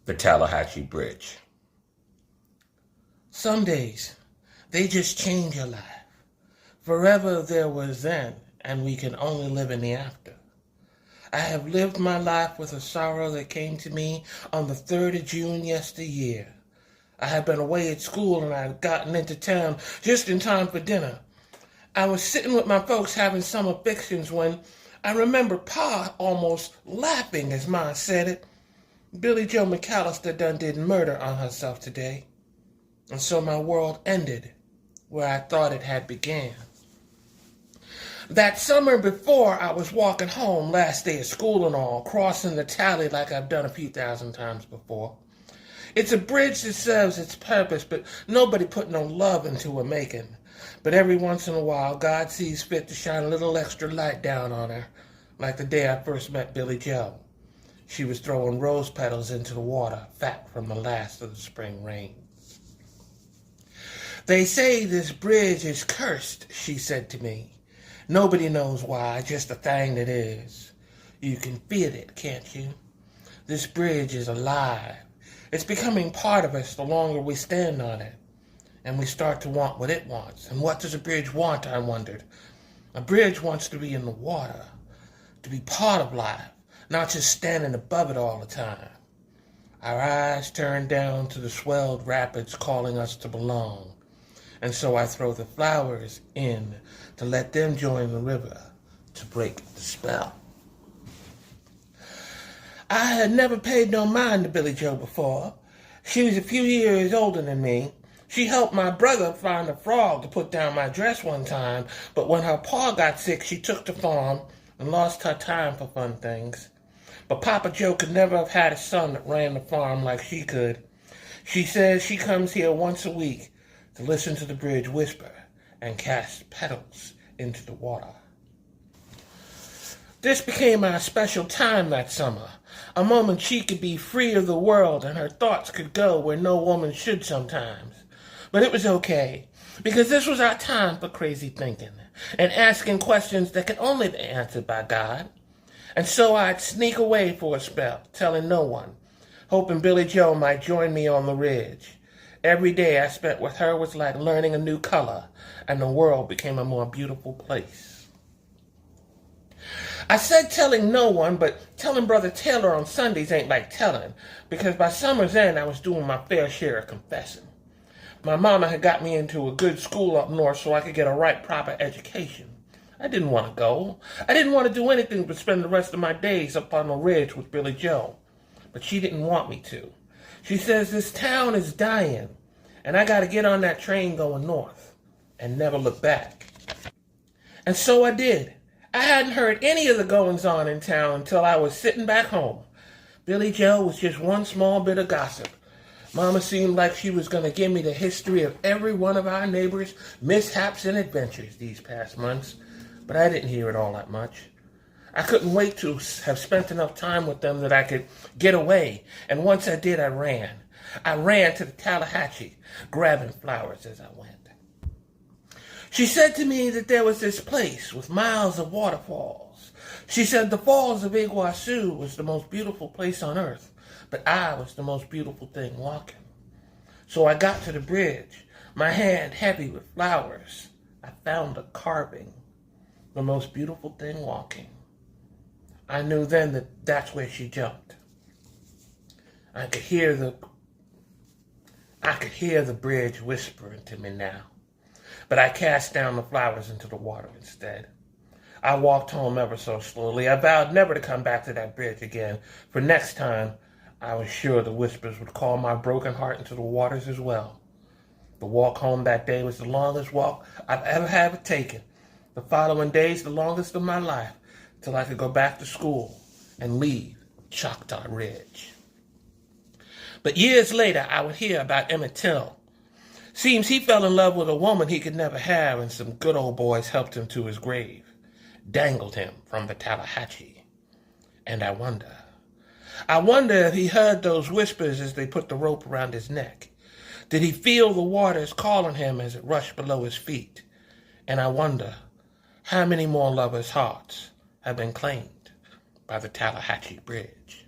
The Talahatchie Bridge. Some days, they just change your life. Forever there was then, and we can only live in the after. I have lived my life with a sorrow that came to me on the 3rd of June yesteryear. I had been away at school and I had gotten into town just in time for dinner. I was sitting with my folks having summer fixings when I remember Pa almost laughing as Ma said it. Billy Joe McAllister done did murder on herself today. And so my world ended where I thought it had began. That summer before, I was walking home, last day of school and all, crossing the tally like I've done a few thousand times before. It's a bridge that serves its purpose, but nobody put no love into her making. But every once in a while, God sees fit to shine a little extra light down on her, like the day I first met Billy Joe. She was throwing rose petals into the water, fat from the last of the spring rain. They say this bridge is cursed, she said to me. Nobody knows why, just a thing that is. You can feel it, can't you? This bridge is alive. It's becoming part of us the longer we stand on it. And we start to want what it wants. And what does a bridge want, I wondered? A bridge wants to be in the water, to be part of life, not just standing above it all the time. Our eyes turn down to the swelled rapids calling us to belong. And so I throw the flowers in to let them join the river to break the spell. I had never paid no mind to Billy Joe before. She was a few years older than me. She helped my brother find a frog to put down my dress one time, but when her pa got sick, she took the farm and lost her time for fun things. But Papa Joe could never have had a son that ran the farm like she could. She says she comes here once a week to listen to the bridge whisper and cast petals into the water. This became our special time that summer, a moment she could be free of the world and her thoughts could go where no woman should sometimes. But it was okay, because this was our time for crazy thinking and asking questions that could only be answered by God. And so I'd sneak away for a spell, telling no one, hoping Billy Joe might join me on the ridge. Every day I spent with her was like learning a new color, and the world became a more beautiful place. I said telling no one, but telling Brother Taylor on Sundays ain't like telling, because by summer's end I was doing my fair share of confessing. My mama had got me into a good school up north so I could get a right proper education. I didn't want to go. I didn't want to do anything but spend the rest of my days up on the ridge with Billy Joe. But she didn't want me to. She says this town is dying, and I got to get on that train going north and never look back. And so I did. I hadn't heard any of the goings-on in town until I was sitting back home. Billy Joe was just one small bit of gossip. Mama seemed like she was going to give me the history of every one of our neighbors' mishaps and adventures these past months, but I didn't hear it all that much. I couldn't wait to have spent enough time with them that I could get away, and once I did, I ran. I ran to the Talahatchie, grabbing flowers as I went. She said to me that there was this place with miles of waterfalls. She said the falls of Iguazu was the most beautiful place on earth, but I was the most beautiful thing walking. So I got to the bridge, my hand heavy with flowers. I found a carving, the most beautiful thing walking. I knew then that that's where she jumped. I could hear the bridge whispering to me now, but I cast down the flowers into the water instead. I walked home ever so slowly. I vowed never to come back to that bridge again, for next time I was sure the whispers would call my broken heart into the waters as well. The walk home that day was the longest walk I've ever had taken. The following days, the longest of my life, till I could go back to school and leave Choctaw Ridge. But years later, I would hear about Emmett Till. Seems he fell in love with a woman he could never have, and some good old boys helped him to his grave, dangled him from the Talahatchie. And I wonder if he heard those whispers as they put the rope around his neck. Did he feel the waters calling him as it rushed below his feet? And I wonder how many more lovers' hearts have been claimed by the Talahatchie Bridge.